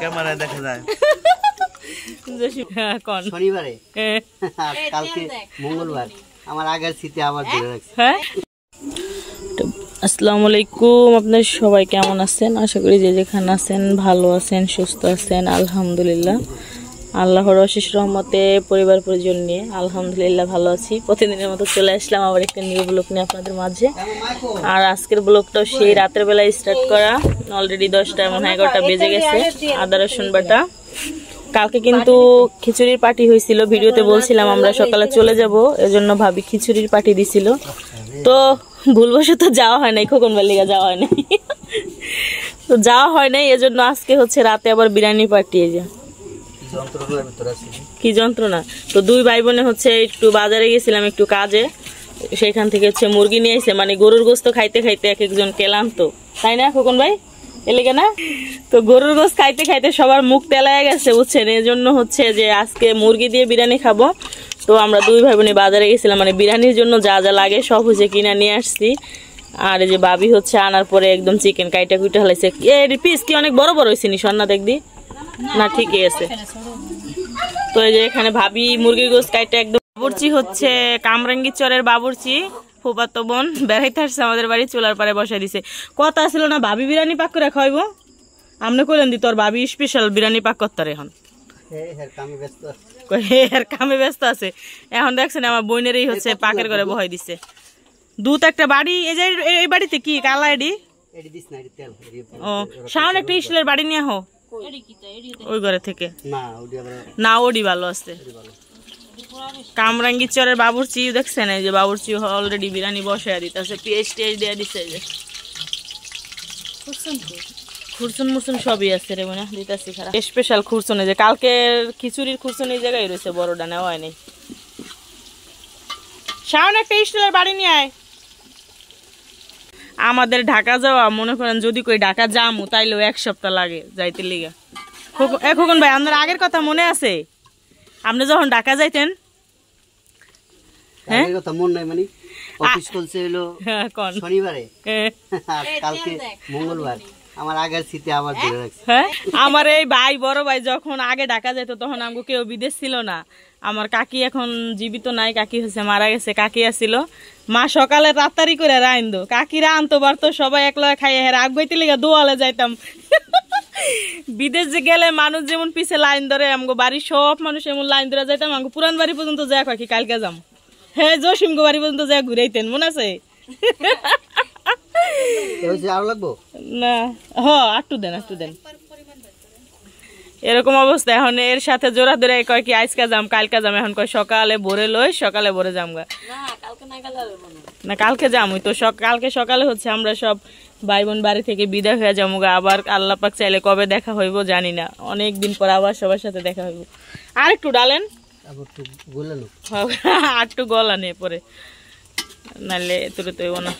ক্যামেরায় দেখা যায় শনিবারে কালকে মঙ্গলবার আমার আগের স্মৃতি আবার ধরে রাখছি। আসসালামু আলাইকুম, আপনার সবাই কেমন আছেন? আশা করি যে যেখানে আছেন ভালো আছেন, সুস্থ আছেন। আলহামদুলিল্লাহ, আল্লাহর অশেষ রহমতে পরিবার পরিজন নিয়ে আলহামদুলিল্লাহ ভালো আছি। প্রতিদিনের মতো চলে আসলাম আবার একটা নিউ ব্লগ নিয়ে আপনাদের মাঝে। আর আজকের ব্লগটাও সেই রাতের বেলায় স্টার্ট করা, অলরেডি 10টা মনে হয় 11টা বেজে গেছে। আদা রসুন বাটা। কালকে কিন্তু খিচুড়ির পার্টি হয়েছিল, ভিডিওতে বলছিলাম আমরা সকালে চলে যাব, এজন্য ভাবি খিচুড়ির পার্টি দিছিল। তো ভুলবশত যাওয়া হয় নাই, খোকন বালিগা যাওয়া হয় নাই, তো যাওয়া হয় নাই, এজন্য আজকে হচ্ছে রাতে আবার বিরিয়ানি পার্টি। এই যে কি যন্ত্রণা। তো দুই ভাই বোনে হচ্ছে একটু বাজারে গেছিলাম একটু কাজে, সেখান থেকে হচ্ছে মুরগি নিয়ে আসছে, মানে গরুর গোস্ত খাইতে খাইতে এক একজন ক্লান্ত, তাই না খোকন ভাই? এলেগে না? তো গরুর গোস্ত খাইতে খাইতে সবার মুখ তেলায় গেছে বুঝছেন, এজন্য হচ্ছে যে আজকে মুরগি দিয়ে বিরিয়ানি খাবো। তো আমরা দুই ভাই বোনে বাজারে গেছিলাম, মানে বিরিয়ানির জন্য যা যা লাগে সব হচ্ছে কিনা নিয়ে আসছি। আর এই যে ভাবি হচ্ছে আনার পরে একদম চিকেন কাইটা কুইটা হালাইছে। এর পিস কি অনেক বড় বড় হয়েছে নি সন্না দেখবি না? ঠিকই আছে। তো এই যে এখানে ভাবি মুরগির গোস্ত কাইটা একদম। বাবুর্চি হচ্ছে কামরাঙ্গি চরের বাবুর্চি, ফুফাতো বোন বেড়াইতে আসছে আমাদের বাড়ি, চুলার পারে বসাই দিছে। কথা ছিল না ভাবি বিরিয়ানি পাক করে খাইব, আমনে কইলেন দি তোর ভাবি স্পেশাল বিরিয়ানি পাক করতে এখন কামে ব্যস্ত আছে। এখন দেখছেন আমার বোনেরই হচ্ছে পাকের করে বহাই দিছে দুধ একটা বাড়ি। এই যে এই বাড়িতে কি কালা এডি ও সামনে একটা স্টিলের বাড়ি নিয়ে হো ওই ঘরে থেকে না, ওডি ভালো আছে। কামরাঙ্গি চরের বাবুর্চি দেখছেন, এই যে বাবুর্চি অলরেডি বিরিয়ানি বসায় দিতেছে, পেঁয়াজ টেজ দিয়ে দিচ্ছে। যে খুরসুন মুরসুন সবই আছে রে মনে দিতেছি খারাপ স্পেশাল খুরসুন। যে কালকের খিচুড়ির খুরসুন এই জায়গায় রয়েছে, বড়টা নেওয়া হয়নি। সামনে একটা স্টিলের বাড়ি নিয়ে আয়। আমাদের ঢাকা যাওয়া মনে করেন যদি কই ঢাকা যামু তাইলেও 1 সপ্তাহ লাগে যাইতে লিগা। খোকন ভাই আপনার আগের কথা মনে আছে? আপনি যখন ঢাকা যাইতেন, হ্যাঁ কথা মন নাই, মানে অফিস খুলছে হলো শনিবারে কালকে মঙ্গলবার আমার আগের স্মৃতি আবার ধরে রাখছি। হ্যাঁ, আমার এই ভাই বড় ভাই যখন আগে ঢাকা যেত তখন আমাকে কেউ বিদেশ ছিল না। আমার কাকি এখন জীবিত নাই, কাকি হচ্ছে মারা গেছে। কাকি আসছিল, মা সকালে রাতারি করে রাইন্দো, কাকিরা আনতো পারতো, সবাই একলা খাইয়ে হের আগ বইতে লিগা দোয়ালে যাইতাম। বিদেশ যে গেলে মানুষ যেমন পিছে লাইন ধরে, আমগো বাড়ির সব মানুষ এমন লাইন ধরে যাইতাম। আমাকে পুরান বাড়ি পর্যন্ত যায় কাকি কালকে যাম। হ্যাঁ, জসিমগো বাড়ি পর্যন্ত যায় ঘুরাইতেন, মনে আছে? না হ আটটু দেন এরকম অবস্থা। এখন এর সাথে জোড়া ধরে কয় কি আজকে যাম কালকে যাম, এখন কয় সকালে ভোরে লই সকালে ভোরে যাম গা না কালকে যাম। তো কালকে সকালে হচ্ছে আমরা সব ভাই বোন বাড়ি থেকে বিদায় হয়ে যাবো গা। আবার আল্লাহ পাক চাইলে কবে দেখা হইব জানি না, অনেক দিন পর আবার সবার সাথে দেখা হইব। আর একটু ডালেন আর একটু গলা নিয়ে পরে, নাহলে তোরে তো না।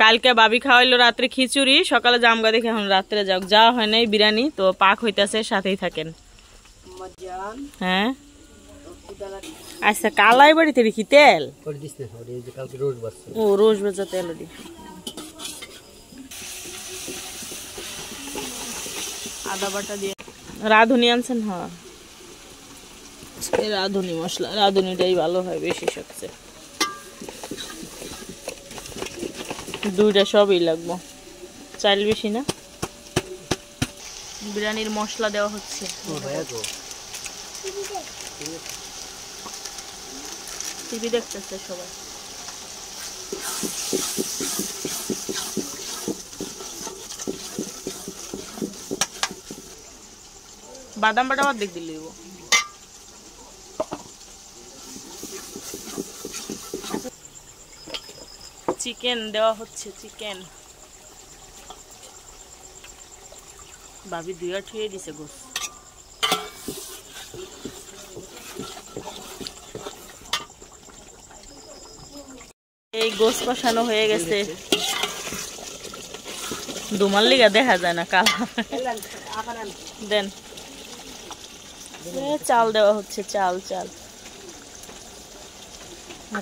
কালকে ভাবি খাওয়াইলো রাত্রে খিচুড়ি, সকালে জামগা দেখে এখন রাত্রে যাওয়া হয় নাই বিরিয়ানি। তো পাক হইতেছে, সাথেই থাকেন। হ্যাঁ আচ্ছা, কালাই বাড়িতে রেখি তেল, ও রোজ ভাজা তেল আদা বাটা দিয়ে রাঁধুনি আনছেন? হ্যাঁ, রাঁধুনি মশলা, রাঁধুনিটাই ভালো হয় বেশি সবচেয়ে। দুইটা সবই লাগবো, চাইল বেশি না। বিরিয়ানির মশলা দেওয়া হচ্ছে। টিভি দেখতেছে সবাই। বাদাম বাটা আবার দেখ দিলে চিকেন দেওয়া হচ্ছে। চিকেন ভাবি দুইয়া ঠুয়ে দিছে গোস। এই গোস কষানো হয়ে গেছে, দুমার লিগা দেখা যায় না কালা। দেন চাল দেওয়া হচ্ছে, চাল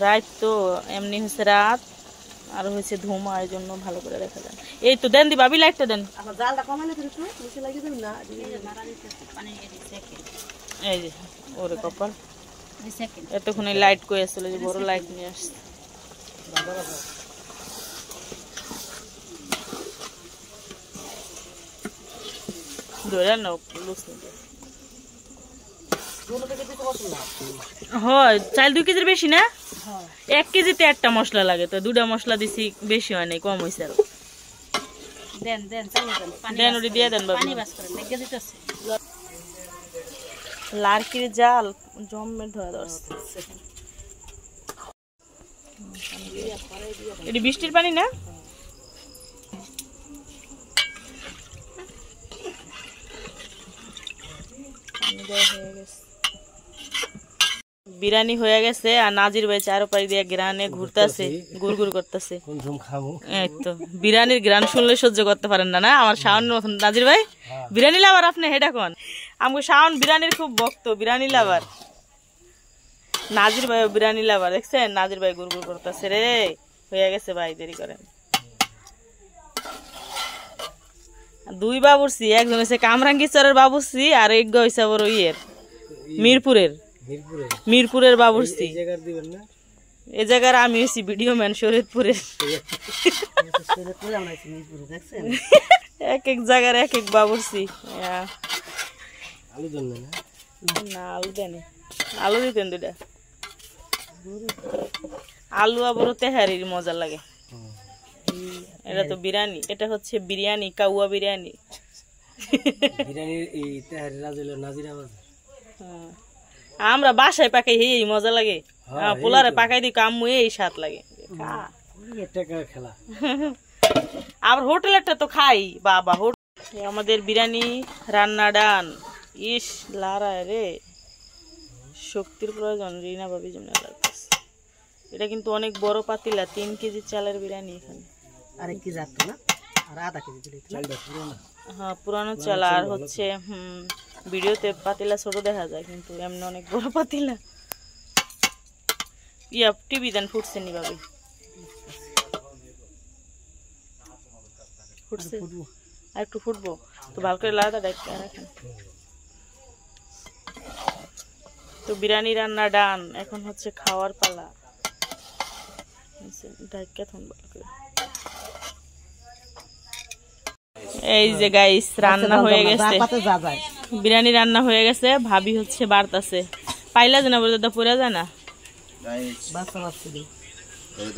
রাত তো এমনি হচ্ছে রাত, আর হয়েছে ধোঁয়া, এই জন্য ভালো করে দেখা যায়। এই তো দেন দি ভাবি, লাইটটা দেন। এই যে ওরে কপাল, এতক্ষণ লাইট কই আসলে, যে বড় লাইট নিয়ে আসছে। হয় চাল 2 কেজির বেশি না, 1 কেজিতে একটা মশলা লাগে, তো 2টা মশলা দিছি, বেশি হয় নাই, কম হয়েছে আরো। দেন ওটি দিয়ে দেন বাবা। লার্কির জাল জমে ধরা ধরছে। এটি বৃষ্টির পানি না? বিরিয়ানি হয়ে গেছে, আর নাজির ভাই চারপাশ দিয়ে গ্রানে ঘুরতেছে, গুড়গুড় করতেছে। এই তো বিরিয়ানির গ্রান শুনলে সহ্য করতে পারেন না, না আমার শাওন মতন। নাজির ভাই বিরিয়ানি লাভার আপনি, হেটা কোন আমাকে শাওন বিরিয়ানির খুব ভক্ত, বিরিয়ানি লাভার। নাজির ভাই বিরিয়ানি লাভার, দেখছেন নাজির ভাই গুড়গুড় করতেছে রে। হয়ে গেছে ভাই, দেরি করেন। 2 বাবুর্চি, একজন হচ্ছে কামরাঙ্গীচরের বাবুর্চি, আর এক হয়েছে আবার ইয়ের মিরপুরের বাবুর্চি। এই জায়গার আমি হয়েছি ভিডিও ম্যান শরীয়তপুরের। এক এক জায়গার এক এক বাবুর্চি। না আলু দেন, আলু দিতেন 2টা। আলু আবার তেহারির মজা লাগে। এটা তো বিরিয়ানি, এটা হচ্ছে বিরিয়ানি, কাউয়া বিরিয়ানি। আমরা বাসায় পাকাই, এই মজা লাগে। পোলারে পাকাই দিই, কামু এই স্বাদ লাগে। আবার হোটেলেরটা তো খাই বাবা। আমাদের বিরিয়ানি রান্না ডান। ইস লারা রে, শক্তির প্রয়োজন। রিনা ভাবি জন্য লাগতেছে। এটা কিন্তু অনেক বড় পাতিলা, 3 কেজি চালের বিরিয়ানি। এখানে আরেক কেজি আসতো না, আর আধা কেজি দিলে হ্যাঁ পুরানো চাল। আর হচ্ছে ভিডিওতে পাতিলা ছোট দেখা যায়, কিন্তু এমনি অনেক বড় পাতিলা। ইয়া টিভি দেন, ফুটছে নি ভাবি, ফুটছে আর একটু ফুটবো তো ভালো করে লাড়া ডাইকা রাখেন। তো বিরিয়ানি রান্না ডান, এখন হচ্ছে খাওয়ার পালা। এই যে গাইস রান্না হয়ে গেছে, বিরিয়ানি রান্না হয়ে গেছে। ভাবি হচ্ছে বাড়তাছে, পাইলা জানা বলে দাদা পড়া যায় না।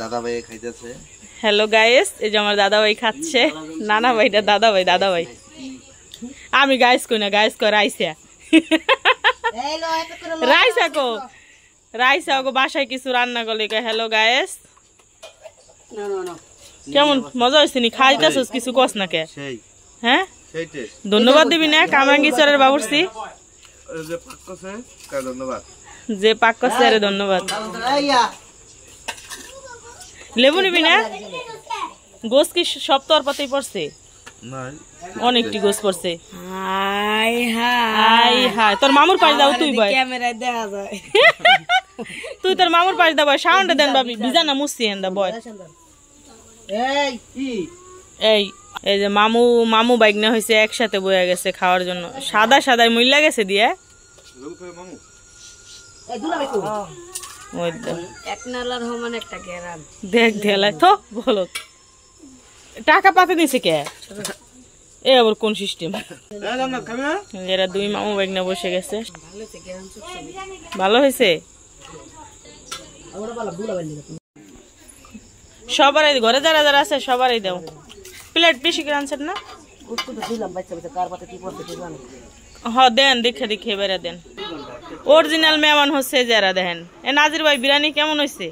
দাদা ভাই খাইতেছে। হ্যালো গাইস, এই যে আমার দাদা ভাই খাচ্ছে। নানা ভাইটা দাদা ভাই, দাদা ভাই। আমি গাইস কই না, গাইস কই রাইসা। রাইসা কো, রাইসা গো বাসায় কিছু রান্না করলে হ্যালো গাইস। কেমন মজা হয়েছে নি? খাইতেছস কিছু কস না কে? হ্যাঁ ধন্যবাদ দিবি না কামরাঙ্গীচরের বাবুর্চি যে পাক করছে, আরে ধন্যবাদ। লেবু নিবি না? গোস কি সব তোর পাতেই পড়ছে? অনেকটি গোস পড়ছে। তোর মামুর পাশ দাও, তুই ভাই তুই তোর মামুর পাশ দাও। সাউন্ডে দেন ভাবি, ভিজা না মুসি হেন্দা বয়। এই এই যে মামু মামু বাইকনা হয়েছে, একসাথে বয়ে গেছে খাওয়ার জন্য। সাদা সাদাই মইলা গেছে দিয়ে। দেখ ঢেলাই তো বলো, টাকা পাতে দিছে কে? এ আবার কোন সিস্টেম? এরা 2 মামু বাইকনা বসে গেছে। ভালো হয়েছে। সবারই ঘরে যারা যারা আছে সবারই দাও। প্লেট বেশি করে আনছেন না? হ্যাঁ দেন, দেখে দেখে বেড়া দেন। অরিজিনাল মেহমান হচ্ছে যারা দেখেন। এ নাজির ভাই বিরিয়ানি কেমন হয়েছে?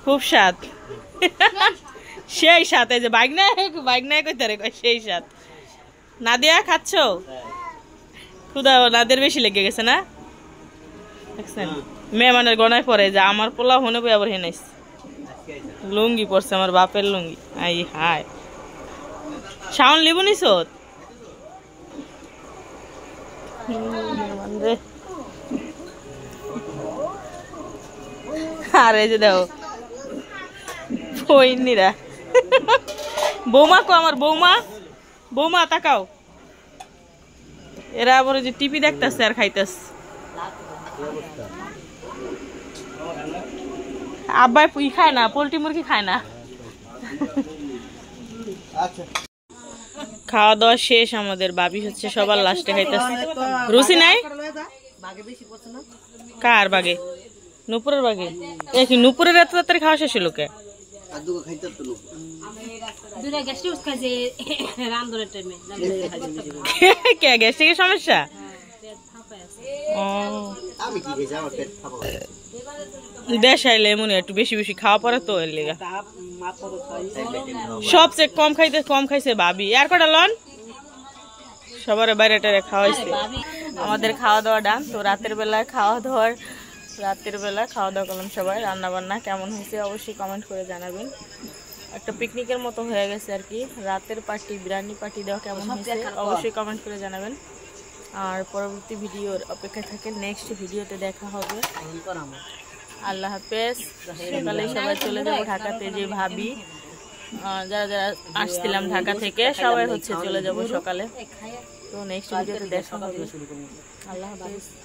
খুব স্বাদ। সেই স্বাদ। এই যে বাইক নাই কইতে রে, সেই স্বাদ। নাদিয়া খাচ্ছ? খুদা নাদের বেশি লেগে গেছে না? দেখছেন মেহমানের গনায় পরে যে আমার পোলা হনে বই আবার হেনাইস। লুঙ্গি পরছে আমার বাপের লুঙ্গি। আই হায় শাওন লিবু নিস। আর এই যে দেখো ফইনিরা বৌমা কো আমার বৌমা বৌমা তাকাও এরা আবার যে টিভি দেখতেছে আর খাইতেছে আব্বাই খায় না পোল্ট্রি মুরগি খায় না খাওয়া দাওয়া শেষ আমাদের বাবি হচ্ছে সবার লাস্টে খাইতেছে রুচি নাই কার বাগে নুপুরের বাগে কি নুপুরের এত তাড়াতাড়ি খাওয়া শেষ হলো কে গ্যাস্ট্রিকের সমস্যা দেশ আইলে এমন একটু বেশি বেশি খাওয়া পরে তো এর লেগা সবচেয়ে কম খাইছে ভাবি আর কটা লন সবার বাইরে টারে খাওয়াইছে আমাদের খাওয়া দাওয়া ডান তো রাতের বেলা খাওয়া দাওয়া করলাম সবাই রান্না বান্না কেমন হয়েছে অবশ্যই কমেন্ট করে জানাবেন একটা পিকনিকের মতো হয়ে গেছে আর কি রাতের পার্টি বিরিয়ানি পার্টি দেওয়া কেমন হয়েছে অবশ্যই কমেন্ট করে জানাবেন আর পরবর্তী ভিডিওর অপেক্ষায় থাকে নেক্সট ভিডিওতে দেখা হবে আল্লাহ হাফেজ সকালে সবাই চলে যাবো ঢাকাতে যে ভাবি যারা যারা আসছিলাম ঢাকা থেকে সবাই হচ্ছে চলে যাব সকালে তো নেক্সট ভিডিওতে দেখা হবে আল্লাহ হাফেজ